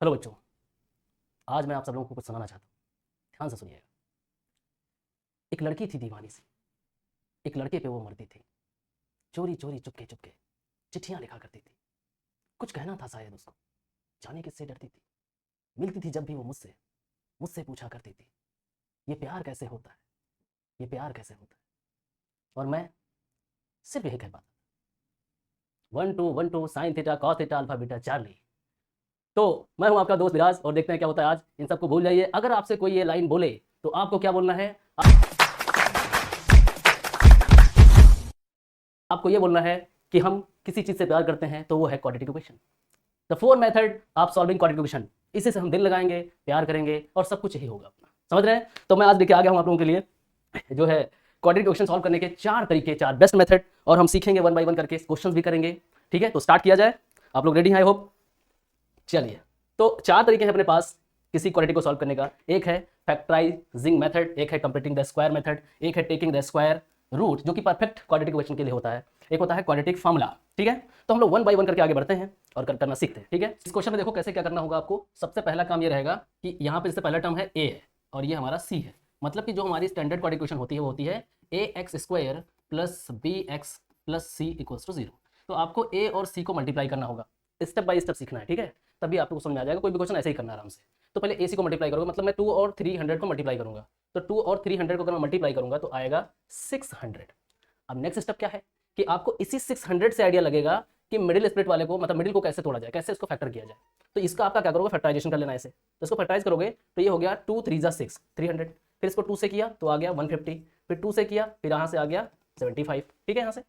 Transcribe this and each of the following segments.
Hello बच्चों, आज मैं आप सब लोगों को कुछ सुनाना चाहता हूँ। ध्यान से सुनिएगा। एक लड़की थी दीवानी सी। एक लड़के पे वो मरती थी। चोरी चोरी चुपके चुपके चिट्ठियाँ लिखा करती थी। कुछ कहना था शायद उसको। जाने किससे डरती थी। मिलती थी जब भी वो मुझसे मुझसे पूछा करती थी, ये प्यार कैसे होता है, ये प्यार कैसे होता है। और मैं सिर्फ यही कह पाता था, 1 2 1 2 sine theta cos theta alpha beta Charlie. तो मैं हूँ आपका दोस्त विराज, और देखते हैं क्या होता है आज। इन सबको भूल जाइए। अगर आपसे कोई ये लाइन बोले तो आपको क्या बोलना है? आपको ये बोलना है कि हम किसी चीज से प्यार करते हैं तो वो है quadratic equation. The four method of solving quadratic equation. इसी से हम दिल लगाएंगे, प्यार करेंगे और सब कुछ यही होगा अपना। समझ रहे हैं? तो मैं आज लेके आ गया हूं आप लोगों के लिए जो है क्वाड्रेटिक इक्वेशन सॉल्व करने के 4 तरीके, 4 बेस्ट मेथड, और हम सीखेंगे 1 बाय 1 करके, क्वेश्चंस भी करेंगे। ठीक है, तो स्टार्ट किया जाए। आप लोग रेडी हैं? I hope. चलिए, तो 4 तरीके हैं अपने पास किसी क्वाड्रेटिक को सॉल्व करने का। एक है फैक्टराइजिंग मेथड, एक है कंप्लीटिंग द स्क्वायर मेथड, एक है टेकिंग द स्क्वायर रूट जो कि परफेक्ट क्वाड्रेटिक इक्वेशन के लिए होता है, एक होता है क्वाड्रेटिक फार्मूला। ठीक है, तो हम लोग 1 बाय 1 करके आगे बढ़ते हैं और करना सीखते हैं। ठीक है, इस क्वेश्चन में देखो कैसे क्या करना होगा आपको। सबसे पहला काम ये रहेगा कि यहाँ पे जैसे पहला टर्म है ए है और ये हमारा सी है। मतलब कि जो हमारी स्टैंडर्ड क्वाड्रेटिक इक्वेशन होती है वो होती है a x square plus b x plus c equals to 0। तो आपको ए और सी को मल्टीप्लाई करना होगा, स्टेप बाय स्टेप सीखना है। ठीक है, तभी आपको समझ में आ जाएगा। कोई भी क्वेश्चन ऐसे ही करना आराम से। तो पहले ए सी को मल्टीप्लाई करोगे, मतलब मैं 2 और 300 को मल्टीप्लाई करूंगा। तो 2 और 300 को अगर मैं मल्टीप्लाई करूंगा तो आएगा 600। अब नेक्स्ट स्टेप क्या है कि आपको इसी 600 से आइडिया लगेगा कि मिडिल स्प्लिट वाले को, मतलब मिडिल को कैसे तोड़ा जाए, कैसे इसको फैक्टर किया जाए। तो इसका आपका क्या करोगे, फैक्टराइजेशन कर लेना है इसे। तो इसको फैक्टराइज करोगे तो ये हो गया 2 3 जा 6 300। फिर इसको 2 से किया तो आ गया 150। फिर 2 से किया फिर यहाँ से आ गया 75। ठीक है, यहाँ से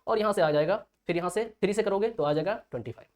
और यहाँ से आ जाएगा। फिर यहाँ से 3 से करोगे तो आ जाएगा 25।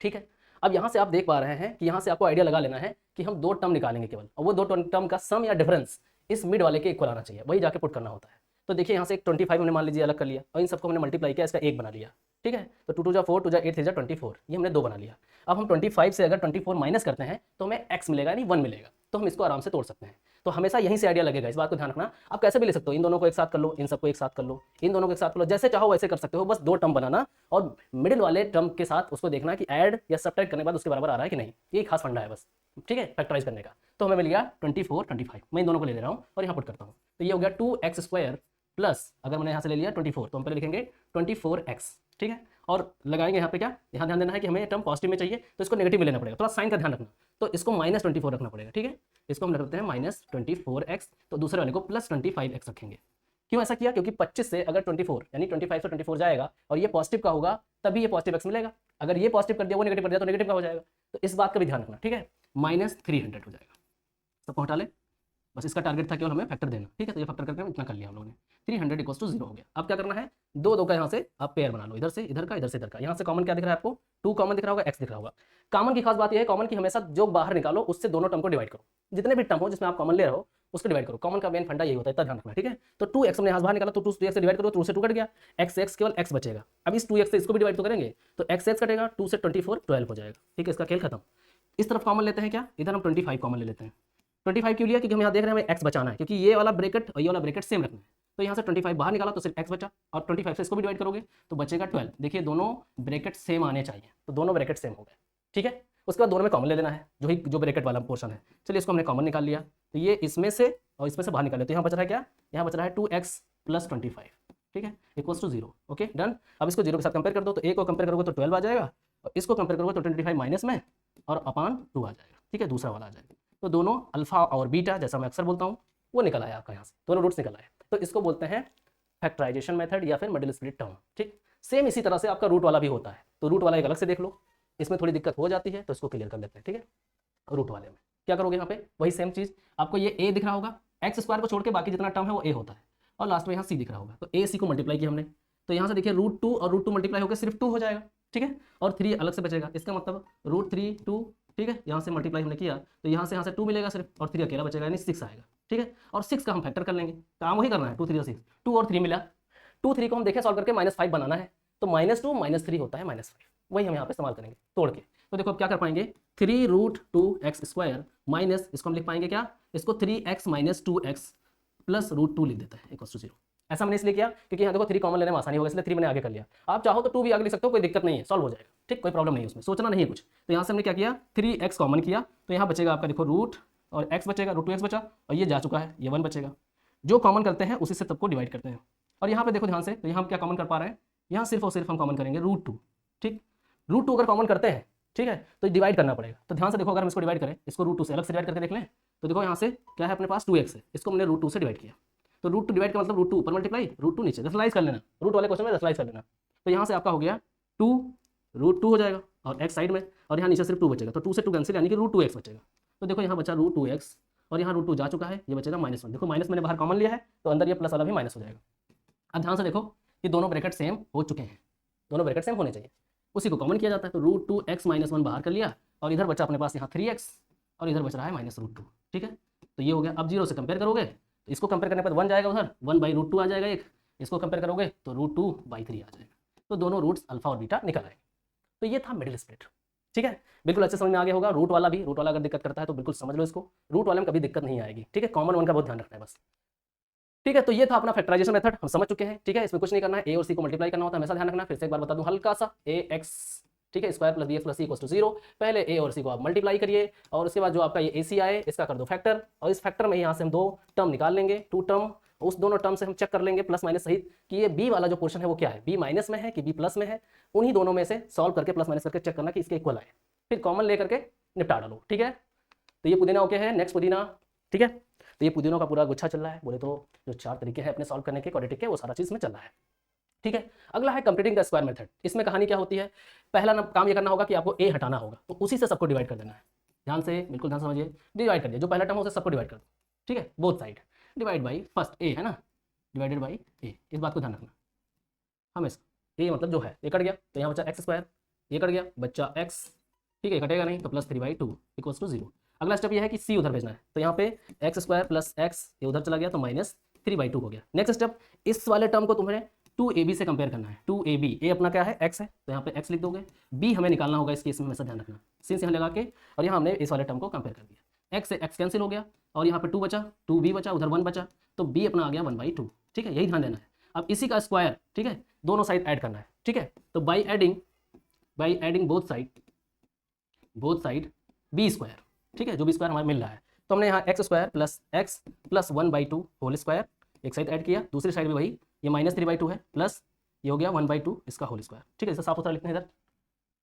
ठीक है, अब यहाँ से आप देख पा रहे हैं कि यहाँ से आपको आइडिया लगा लेना है कि हम 2 टर्म निकालेंगे केवल, और वो 2 टर्म का सम या डिफरेंस इस मिड वाले के इक्वल आना चाहिए, वही जाके पुट करना होता है। तो देखिए यहाँ से एक 25 हमने मान लीजिए अलग कर लिया और इन सबको हमने मल्टीप्लाई किया, इसका 1 बना लिया। ठीक है, तो 2 2 जा 4 2 जा 8 3 जा 24, ये हमने 2 बना लिया। अब हम 25 से अगर 24 माइनस करते हैं तो हमें x मिलेगा, यानी 1 मिलेगा। तो हम इसको आराम से तोड़ सकते हैं। तो हमेशा यहीं से आइडिया लगेगा, इस बात को ध्यान रखना। आप कैसे भी ले सकते हो, इन दोनों को एक साथ कर लो, इन सबको एक साथ कर लो, इन दोनों को एक साथ कर लो, जैसे चाहो वैसे कर सकते हो। बस 2 टर्म बनाना और मिडिल वाले टर्म के साथ उसको देखना कि ऐड या सब्ट्रैक्ट करने के बाद उसके बराबर आ रहा है कि नहीं। ये खास फंडा है बस। ठीक है, फैक्टराइज करने का। तो हमें मिल गया 24 25। मैं इन दोनों को ले रहा हूँ और यहाँ पुट करता हूँ। तो ये हो गया 2x स्क्वायर प्लस, अगर मैंने यहाँ से ले लिया 24 तो हम पहले लिखेंगे 24x। ठीक है, और लगाएंगे यहाँ पे क्या, यहाँ ध्यान देना है कि हमें टर्म पॉजिटिव में चाहिए तो इसको नेगेटिव में लेना पड़ेगा, थोड़ा साइन का ध्यान रखना। तो इसको -24 रखना पड़ेगा। ठीक है, इसको हम रखते हैं -24x, तो दूसरे वाले को +25x रखेंगे। क्यों ऐसा किया? क्योंकि 25 से अगर 24 यानी 25 से 24 जाएगा और ये पॉजिटिव का होगा तभी ये पॉजिटिव x मिलेगा। अगर ये पॉजिटिव कर दिया वो नेगेटिव कर दिया तो नेगेटिव का हो जाएगा। तो इस बात का भी ध्यान रखना। ठीक है, -300 हो जाएगा। सबको हटा ले, बस इसका टारगेट था केवल हमें फैक्टर देना। ठीक है, तो ये फैक्टर करके हम इतना कर लिया हम लोगों ने। 300 इक्वल्स टू 0 हो गया। अब क्या करना है, 2 2 का यहाँ से आप पेयर बना लो, इधर से इधर का, इधर से इधर का। यहाँ से कॉमन क्या दिख रहा है आपको? 2 कॉमन दिख रहा होगा, x दिख रहा होगा। कॉमन की खास बात यह है, कॉमन की हमेशा जो बाहर निकालो उससे दोनों टर्म को डिवाइड करो। जितने भी टर्म हो जिसमें आप कॉमन ले रहे हो उसको डिवाइड करो। कॉमन का मेन फंडा यही होता है, इतना ध्यान रखना। ठीक है, तो 2x हमने यहाँ बाहर निकाला तो 2x से डिवाइड करो, 2 से 2 कट गया, x केवल x बचेगा। अब इस 2x से इसको भी डिवाइड तो करेंगे तो x कटेगा, 2 से 24 12 हो जाएगा। ठीक है, इसका खेल खत्म। इस तरफ कॉमन लेते हैं क्या, इधर हम 25 कॉमन ले लेते हैं। 25 क्यों लिया? क्योंकि हम यहाँ देख रहे हैं हमें x बचाना है, क्योंकि ये वाला ब्रैकेट और ये वाला ब्रैकेट सेम रखना है। तो यहाँ से 25 बाहर निकाला तो सिर्फ x बचा, और 25 से इसको भी डिवाइड करोगे तो बचेगा 12। देखिए दोनों ब्रैकेट सेम आने चाहिए, तो दोनों ब्रैकेट सेम हो गए। ठीक है, उसके बाद दोनों में कॉमन ले लेना है, जो ब्रैकेट वाला पोर्शन है। चलिए इसको हमने कॉमन निकाल लिया, तो ये इसमें से और इसमें से बाहर निकाल लिया। तो यहाँ बच रहा है क्या, यहाँ बच रहा है 2x + 25। ठीक है, इक्वल्स टू 0। Okay done. अब इसको 0 के साथ कंपेयर कर दो, तो a को कंपेयर करोगे तो 12 आ जाएगा, और इसको कंपेयर करोगे तो 25 माइनस में और अपान 2 आ जाएगा। ठीक है, दूसरा वाला आ जाएगा। तो दोनों अल्फा और बीटा, जैसा मैं अक्सर बोलता हूँ, वो निकल आया आपका यहाँ से, दोनों रूट्स निकल आए। तो इसको बोलते हैं फैक्टराइजेशन मेथड या फिर मिडिल स्प्लिट टर्म। ठीक, सेम इसी तरह से आपका रूट वाला भी होता है। तो रूट वाला एक अलग से देख लो, इसमें थोड़ी दिक्कत हो जाती है तो इसको क्लियर कर लेते हैं। ठीक है, रूट वाले में क्या करोगे, यहाँ पे वही सेम चीज। आपको ये a दिख रहा होगा, एक्स स्क्वायर को छोड़ के बाकी जितना टर्म है वो a होता है, और लास्ट में यहाँ c दिख रहा होगा। तो a c को मल्टीप्लाई किया हमने, तो यहाँ से देखिए √2 और √2 मल्टीप्लाई होकर सिर्फ 2 हो जाएगा। ठीक है, और 3 अलग से बचेगा, इसका मतलब √3 2। ठीक है, यहाँ से मल्टीप्लाई हमने किया तो यहाँ से 2 मिलेगा सिर्फ, और 3 अकेला बचेगा, यानी 6 आएगा। ठीक है, और 6 का हम फैक्टर कर लेंगे, काम वही करना है। 2 3 6, 2 और 3 मिला, 2 3 को हम देखें सॉल्व करके -5 बनाना है, तो -2 -3 होता है -5, वही हम यहाँ पे इस्तेमाल करेंगे तोड़ के। तो देखो अब क्या कर पाएंगे, 3√2x² माइनस, इसको हम लिख पाएंगे क्या, इसको 3x - 2x + √2 लिख देते हैं इक्वल्स टू 0। ऐसा मैंने इसलिए किया क्योंकि यहाँ देखो 3 कॉमन लेने में आसानी होगा, इसलिए 3 मैंने आगे कर लिया। आप चाहो तो 2 भी आगे लिख सकते हो, कोई दिक्कत नहीं है, सॉल्व हो जाएगा। ठीक, कोई प्रॉब्लम नहीं है उसमें, सोचना नहीं है कुछ। तो यहाँ से हमने क्या किया, 3x कॉमन किया, तो यहाँ बचेगा आपका देखो रूट और x बचेगा, √2x बचा, और ये जा चुका है, ये 1 बचेगा। जो कॉमन करते हैं उसी से सबको डिवाइड करते हैं। और यहाँ पे देखो ध्यान से, तो यहाँ हम क्या कॉमन कर पा रहे हैं, यहाँ सिर्फ और सिर्फ हम कॉमन करेंगे √2। ठीक, √2 अगर कॉमन करते हैं, ठीक है, तो डिवाइड करना पड़ेगा। तो ध्यान से देखो, अगर हम इसको डिवाइड करें, इसको √2 से अलग से डिवाइड करके देख लें, तो देखो यहाँ से क्या है अपने पास 2x है, इसको हमने √2 से डिवाइड किया। तो √2 डिवाइड का मतलब √2 ऊपर मल्टीप्लाई, √2 नीचे, रसलाइज कर लेना, रूट वाले क्वेश्चन में रसलाइज कर लेना। तो यहाँ से आपका हो गया 2 √2 हो जाएगा और x साइड में, और यहाँ नीचे सिर्फ 2 बचेगा, तो 2 से 2 कैंसिल, यानी कि √2x बचेगा। तो देखो यहाँ बचा √2x और यहाँ √2 जा चुका है, ये बचेगा -1। देखो माइनस मैंने बाहर कॉमन लिया है, तो अंदर ये प्लस वाला भी माइनस हो जाएगा। अब ध्यान से देखो, ये दोनों ब्रैकेट सेम हो चुके हैं, दोनों ब्रैकेट सेम होने चाहिए, उसी को कॉमन किया जाता है। तो √2x - 1 बाहर कर लिया, और इधर बचा अपने पास यहाँ 3x, और इधर बच रहा है -√2। ठीक है, तो ये हो गया। अब 0 से कंपेयर करोगे, तो इसको कंपेयर करने पर 1 जाएगा उधर, 1/√2 आ जाएगा एक, इसको कंपेयर करोगे तो √2/3 आ जाएगा। तो दोनों रूट्स अल्फा और बीटा निकल आएंगे। तो ये था मिडिल स्प्लिट। ठीक है, बिल्कुल अच्छे समझ में आ गया होगा। रूट वाला भी, रूट वाला अगर दिक्कत करता है तो बिल्कुल समझ लो इसको, रूट वाले में कभी दिक्कत नहीं आएगी। ठीक है, कॉमन वन का बहुत ध्यान रखना है बस। ठीक है, तो ये था अपना फैक्टराइजेशन मेथड, हम समझ चुके हैं। ठीक है, इसमें कुछ नहीं करना है, ए और सी को मल्टीप्लाई करना होता है, हमेशा ध्यान रखना। फिर से एक बार बता दूं हल्का सा, ax, ठीक है, square plus bx plus c = 0। पहले ए और सी को आप मल्टीप्लाई करिए, और उसके बाद जो आपका ये ac आए इसका कर दो फैक्टर, और इस फैक्टर में यहाँ से हम 2 टर्म निकाल लेंगे, 2 टर्म, उस दोनों टर्म से हम चेक कर लेंगे प्लस माइनस सहित कि ये b वाला जो पोर्शन है वो क्या है, b माइनस में है कि b प्लस में है। उन्हीं दोनों में से सॉल्व करके प्लस माइनस करके चेक करना कि इसके इक्वल आए, फिर कॉमन लेकर के निपटा डालो। ठीक है, तो ये पुदीना ओके है। नेक्स्ट पुदीना, ठीक है, तो ये पुदीनों का पूरा गुच्छा चल रहा है, बोले तो जो 4 तरीके हैं अपने सॉल्व करने के क्वाड्रेटिक के, वो सारा चीज़ में चल रहा है। ठीक है, अगला है कंप्लीटिंग द स्क्वायर मेथड। इसमें कहानी क्या होती है, पहला काम ये करना होगा कि आपको a हटाना होगा, तो उसी से सबको डिवाइड कर देना है। ध्यान से, बिल्कुल ध्यान समझिए, डिवाइड करिए, जो पहला टर्म हो उसे सबको डिवाइड कर दो। ठीक है, both side divide by first a है ना, डिवाइडेड बाई a, इस बात को ध्यान रखना हमेशा। a मतलब जो है, ये कट गया तो यहाँ बचा x², ये कट गया बच्चा x, ठीक है, कटेगा नहीं तो +3/2 = 0। अगला स्टेप ये है कि c उधर भेजना है, तो यहाँ पे x² + x, ये उधर चला गया तो -3/2 हो गया। नेक्स्ट स्टेप, इस वाले टर्म को तुम्हें 2ab से कंपेयर करना है। 2ab, a अपना क्या है x है, तो यहाँ पे x लिख दोगे, b हमें निकालना होगा इस केस में, हमेशा ध्यान रखना। सिंस यहाँ लगा के, और यहाँ हमने इस वाले टर्म को कंपेयर कर दिया, x से x कैंसिल हो गया, और यहाँ पे 2 बचा, 2b बचा, उधर 1 बचा, तो b अपना आ गया 1/2। ठीक है, यही ध्यान देना है। अब इसी का स्क्वायर, ठीक है, दोनों साइड ऐड करना है। ठीक है, तो by adding both side b², ठीक है, जो b² हमारे मिल रहा है, तो हमने यहाँ x² + x + 1/2 होल स्क्वायर एक साइड ऐड किया, दूसरी साइड भी वही, ये -3/2 है, प्लस ये हो गया 1/2 इसका होल स्क्वायर। ठीक है, इसे साफ सुथरा लिखते हैं इधर।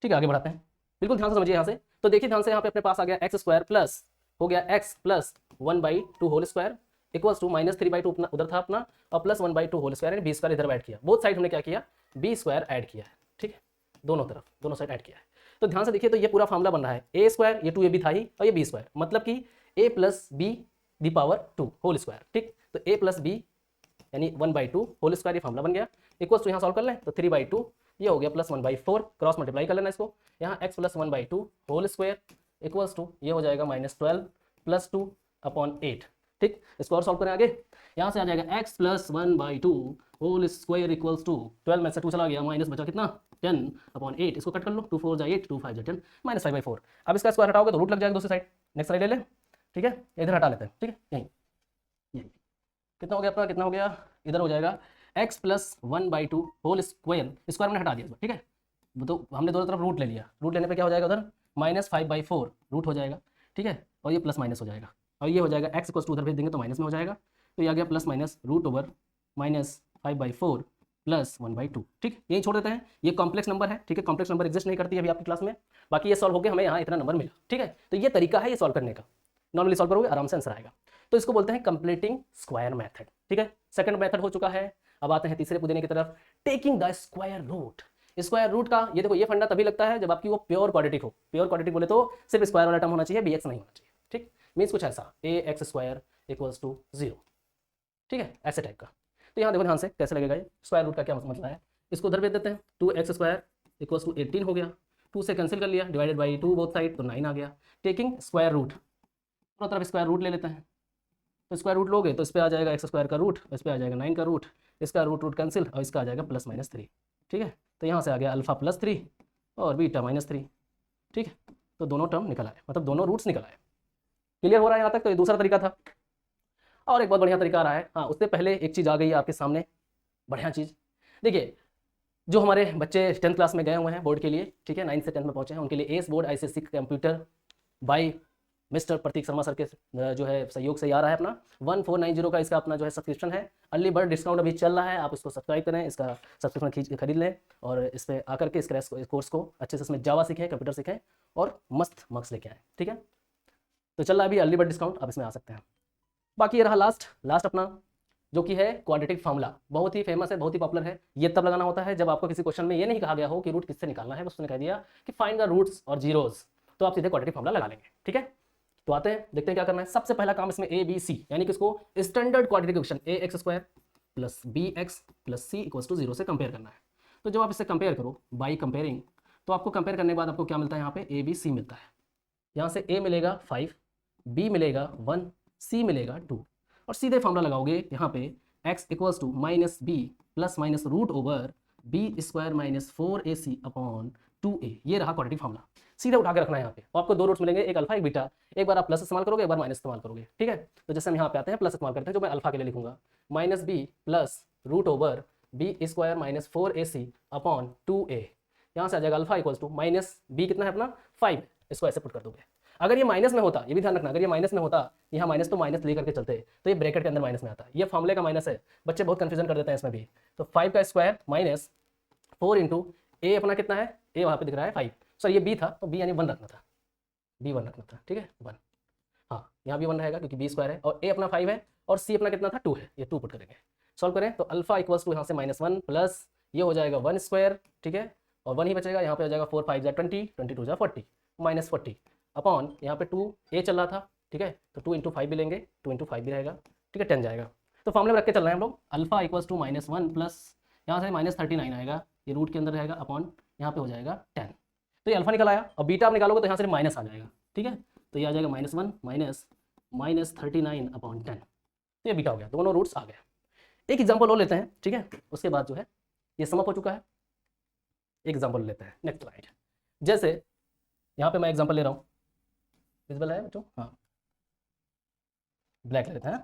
ठीक है, आगे बढ़ाते हैं, बिल्कुल ध्यान से समझिए यहाँ से। तो देखिए ध्यान से, यहाँ पे अपने पास आ गया x² प्लस हो गया x + 1/2 whole square equals to -3/2 उधर था अपना, और प्लस 1/2 होल स्क्वायर, यानी b² इधर ऐड किया। बोथ साइड हमने क्या किया, b² ऐड किया है। ठीक है, दोनों तरफ, दोनों साइड ऐड किया है। तो ध्यान से देखिए, तो ये पूरा फार्मूला बन रहा है, a², ये 2ab था ही, और ये b², मतलब कि a + b⁻² होल स्क्वायर। ठीक, तो a + b यानी 1/2 होल स्क्वायर, ये फार्मूला बन गया। इक्वल्स टू यहाँ सॉल्व कर लें तो 3/2, ये हो गया प्लस 1/4, क्रॉस मल्टीप्लाई कर लेना इसको, यहाँ x + 1/2 whole square equals to ये हो जाएगा -12 + 2/8। ठीक, इसको और सॉल्व करें आगे, यहाँ से आ जाएगा x + 1/2 whole square equals to 12 में से 2 चला गया, माइनस बचा कितना 10/8, इसको कट कर लो, 2 4 = 8, 2 5 = 10, -5/4। अब इसका स्क्वायर हटाओगे तो रूट लग जाएगा दूसरी साइड, नेक्स्ट साइड ले लें। ठीक है, इधर हटा लेते हैं। ठीक है, यहीं कितना हो गया अपना, कितना हो गया, इधर हो जाएगा x + 1/2 होल स्क्वायर, स्क्वायर मैंने हटा दिया इसमें। ठीक है, तो हमने दोनों तरफ रूट ले लिया, रूट लेने पे क्या हो जाएगा उधर -5/4 रूट हो जाएगा। ठीक है, और ये प्लस माइनस हो जाएगा, और ये हो जाएगा x = उधर भेज देंगे तो माइनस में हो जाएगा, तो ये आ गया +- √/-5/4 + 1/2। ठीक, यही छोड़ देते हैं, ये कॉम्प्लेक्स नंबर है। ठीक है, कॉम्प्लेक्स नंबर एग्जिस्ट नहीं करती है अभी आपकी क्लास में, बाकी ये सॉल्व हो गया, हमें यहाँ इतना नंबर मिला। ठीक है, तो ये तरीका है ये सॉल्व करने का, नॉर्मली सॉल्व करोगे आराम से आंसर आएगा। तो इसको बोलते हैं कंप्लीटिंग स्क्वायर मेथड। ठीक है, सेकंड मेथड हो चुका है। अब आते हैं तीसरे पुदीने की तरफ, taking the square root. Square root का ये देखो, ये फंडा तभी लगता है जब आपकी वो प्योर क्वाड्रेटिक हो। प्योर क्वाड्रेटिक बोले तो सिर्फ स्क्वायर वाला टर्म होना चाहिए, bx नहीं होना चाहिए। ठीक, मीन्स कुछ ऐसा ax² = 0। ठीक है, ऐसे टाइप का। तो यहाँ देखो ध्यान से कैसे लगेगा ये स्क्वायर रूट का क्या मतलब है, इसको उधर भेज देते हैं, 2x² = 18 हो गया, 2 से कैंसिल कर लिया, डिवाइडेड बाई 2 बोथ साइड, तो 9 आ गया। टेकिंग स्क्वायर रूट, दोनों तरफ स्क्वायर रूट ले लेते हैं, तो स्क्वायर रूट लोगे तो इस पर आ जाएगा x² का रूट, इस पर आ जाएगा 9 का रूट, इसका रूट कैंसिल, और इसका आ जाएगा +-3। ठीक है, तो यहाँ से आ गया अल्फा +3 और बीटा -3। ठीक है, तो दोनों टर्म निकल आए, मतलब दोनों रूट्स निकल आए। क्लियर हो रहा है यहाँ तक? तो ये दूसरा तरीका था, और एक बहुत बढ़िया तरीका आ रहा है। हाँ, उससे पहले एक चीज़ आ गई है आपके सामने, बढ़िया चीज़। देखिए, जो हमारे बच्चे 10th क्लास में गए हुए हैं बोर्ड के लिए, ठीक है, 9th से 10th में पहुंचे हैं, उनके लिए S board ICSE computer by mister Prateek Sharma sir के जो है सहयोग से आ रहा है अपना 1490 का इसका अपना जो है सब्सक्रिप्शन है। अर्ली बर्ड डिस्काउंट अभी चल रहा है, आप इसको सब्सक्राइब करें, इसका सब्सक्रिप्शन खरीद लें और इस पर आकर के इस कोर्स को अच्छे से इसमें जावा सीखें, कंप्यूटर सीखें और मस्त मार्क्स लेके आएँ, ठीक है। तो चल रहा है अभी अर्ली बर्ड डिस्काउंट, आप इसमें आ सकते हैं। बाकी ये रहा लास्ट अपना जो कि है क्वाड्रेटिक फार्मूला, बहुत ही फेमस है, बहुत ही पॉपुलर है। ये तब लगाना होता है जब आपको किसी क्वेश्चन में ये नहीं कहा गया हो कि रूट किससे निकालना है, बस उसने कह दिया कि फाइंड द रूट्स और जीरोस, तो आप सीधे क्वाड्रेटिक फार्मूला लगा लेंगे, ठीक है। तो आते हैं, देखते हैं क्या करना है। सबसे पहला काम इसमें ABC यानी कि इसको standard quadratic equation AX² plus BX plus C equals to 0 से कंपेयर करना है। तो जब आप इसे कंपेयर करो बाई कंपेयरिंग, तो आपको कंपेयर करने के बाद आपको क्या मिलता है, यहाँ पे ABC मिलता है। यहाँ से A मिलेगा 5, B मिलेगा 1, C मिलेगा 2 और सीधे फार्मूला लगाओगे यहाँ पे x equals to minus B plus minus root over B² minus 4AC upon 2A। ये रहा क्वाड्रेटिक फार्मूला, सीधे उठा के रखना है यहाँ पे। और आपको दो रूट्स मिलेंगे, एक अल्फा एक बीटा। एक बार आप प्लस इस्तेमाल करोगे, एक बार माइनस इस्तेमाल करोगे, ठीक है। तो जैसे हम यहाँ पे आते हैं प्लस इस्तेमाल करते हैं, जो मैं अल्फा के लिए लिखूंगा minus B plus root over B² minus 4AC upon 2A। यहाँ से आ जाएगा alpha equals to minus B कितना है अपना 5, इसको ऐसे पुट कर दोगे। अगर ये माइनस में होता, ये भी ध्यान रखना, अगर ये माइनस में होता, यहाँ माइनस तो माइनस लेकर के चलते, तो ये ब्रैकेट के अंदर माइनस में आता। ये फॉर्मूले का माइनस है, बच्चे बहुत कंफ्यूजन कर देते हैं इसमें भी। तो 5 का स्क्वायर माइनस 4 इंटू ए अपना कितना है, ए वहाँ पे दिख रहा है 5, सर ये बी था तो बी यानी 1 रखना था, B1 रखना था, ठीक है 1। हाँ यहाँ भी 1 रहेगा क्योंकि B² है और ए अपना 5 है और C अपना कितना था 2 है, ये 2 पुट करेंगे। सॉल्व करें तो अल्फा इक्वल्स टू यहाँ से -1 प्लस ये हो जाएगा 1², ठीक है, और 1 ही बचेगा, यहाँ पे हो जाएगा 4 5 जा 20, 22 जा 40 माइनस 40 अपॉन यहाँ पे 2A चल रहा था, ठीक है, तो 2 इंटू 5 भी लेंगे, 2 इंटू 5 भी रहेगा, ठीक है, 10 जाएगा। तो फॉर्मूले में रख के चल रहे हैं हम लोग, अल्फा इक्वल्स टू -1 प्लस यहाँ से -39 आएगा, ये रूट के अंदर रहेगा अपॉन यहाँ पे हो जाएगा 10। तो ये अल्फा निकल आया, और बीटा आप निकालोगे तो यहाँ से माइनस आ जाएगा, ठीक है, तो ये आ जाएगा -1 माइनस -39 अपॉन 10। तो ये बीटा हो गया, दोनों रूट्स आ गए। एक एग्जाम्पल और लेते हैं, ठीक है, उसके बाद जो है ये समअप हो चुका है। एक एग्जाम्पल लेते हैं, नेक्स्ट स्लाइड। जैसे यहाँ पे मैं एग्जाम्पल ले रहा हूँ, विजिबल है बच्चों, हाँ ब्लैक ले लेते हैं।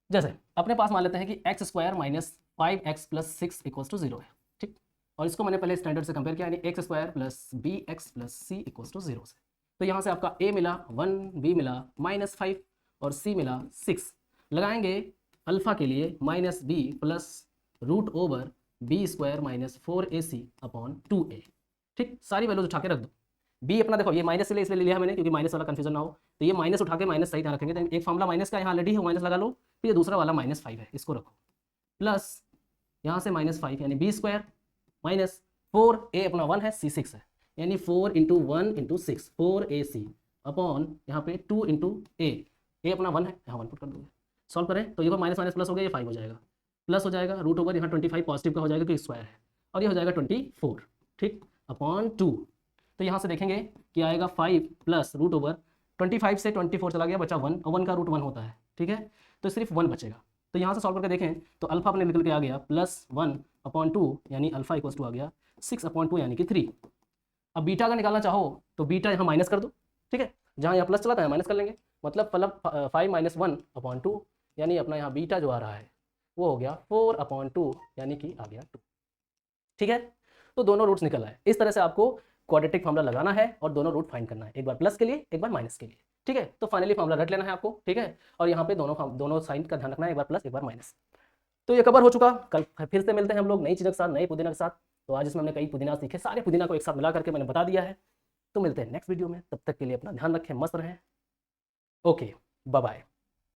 जैसे अपने पास मान लेते हैं कि x² minus 5x plus 6 equals to 0 है, ठीक, और इसको मैंने पहले स्टैंडर्ड से कंपेयर किया, यानी x² plus bx plus c equals to 0 से। तो यहाँ से आपका a मिला 1, b मिला -5 और c मिला 6। लगाएंगे अल्फा के लिए -b plus root over B² minus 4AC upon 2A, ठीक, सारी वैल्यूज उठा के रख दो। b अपना देखो ये माइनस इसलिए लिया मैंने क्योंकि माइनस वाला कंफ्यूजन ना हो, तो ये माइनस उठा के माइनस सही ध्यान रखेंगे। तो एक फार्मूला माइनस का यहाँ ऑलरेडी है, माइनस लगा लो, फिर ये दूसरा वाला -5 है, इसको रखो, प्लस यहाँ से -5 यानी B² माइनस 4A अपना 1 है, C 6 है, यानी 4 इंटू 1 इंटू 6 4AC अपॉन यहाँ पे 2 इंटू A अपना 1 है, यहाँ 1 पुट कर दोगे। सॉल्व करें तो ये माइनस माइनस प्लस हो गया, ये 5 हो जाएगा, प्लस हो जाएगा रूट ओवर यहाँ 25 पॉजिटिव का हो जाएगा क्योंकि स्क्वायर है, और ये हो जाएगा 24, ठीक, अपॉन 2। तो यहाँ से देखेंगे कि आएगा 5 प्लस रूट ओवर 25 से 24 चला गया, बचा 1, और 1 का रूट 1 होता है, ठीक है, तो सिर्फ 1 बचेगा। तो यहाँ से सॉल्व करके देखें तो अल्फा अपने निकल के आ गया +1 अपॉन 2 यानी अल्फा इक्वल्स टू आ गया 6 अपॉन 2 यानी कि 3। अब बीटा अगर निकालना चाहो तो बीटा यहाँ माइनस कर दो, ठीक है, जहाँ यहाँ प्लस चला था माइनस कर लेंगे, मतलब 5 - 1 अपॉन 2 यानी अपना यहाँ बीटा जो आ रहा है वो हो गया 4 अपॉन 2 यानी कि आ गया 2, ठीक है। तो दोनों रूट्स निकल आए। इस तरह से आपको क्वाड्रेटिक फार्मूला लगाना है और दोनों रूट फाइंड करना है, एक बार प्लस के लिए एक बार माइनस के लिए, ठीक है। तो फाइनली फार्मूला रट लेना है आपको, ठीक है, और यहाँ पे दोनों साइन का ध्यान रखना है, एक बार प्लस एक बार माइनस। तो ये कवर हो चुका। कल फिर से मिलते हैं हम लोग नई चीज़ों के साथ, नए पुदीना के साथ। तो आज इसमें हमने कई पुदीना सीखे, सारे पुदीना को एक साथ मिला करके मैंने बता दिया है। तो मिलते हैं नेक्स्ट वीडियो में, तब तक के लिए अपना ध्यान रखें, मस्त रहें, ओके बाय बाय।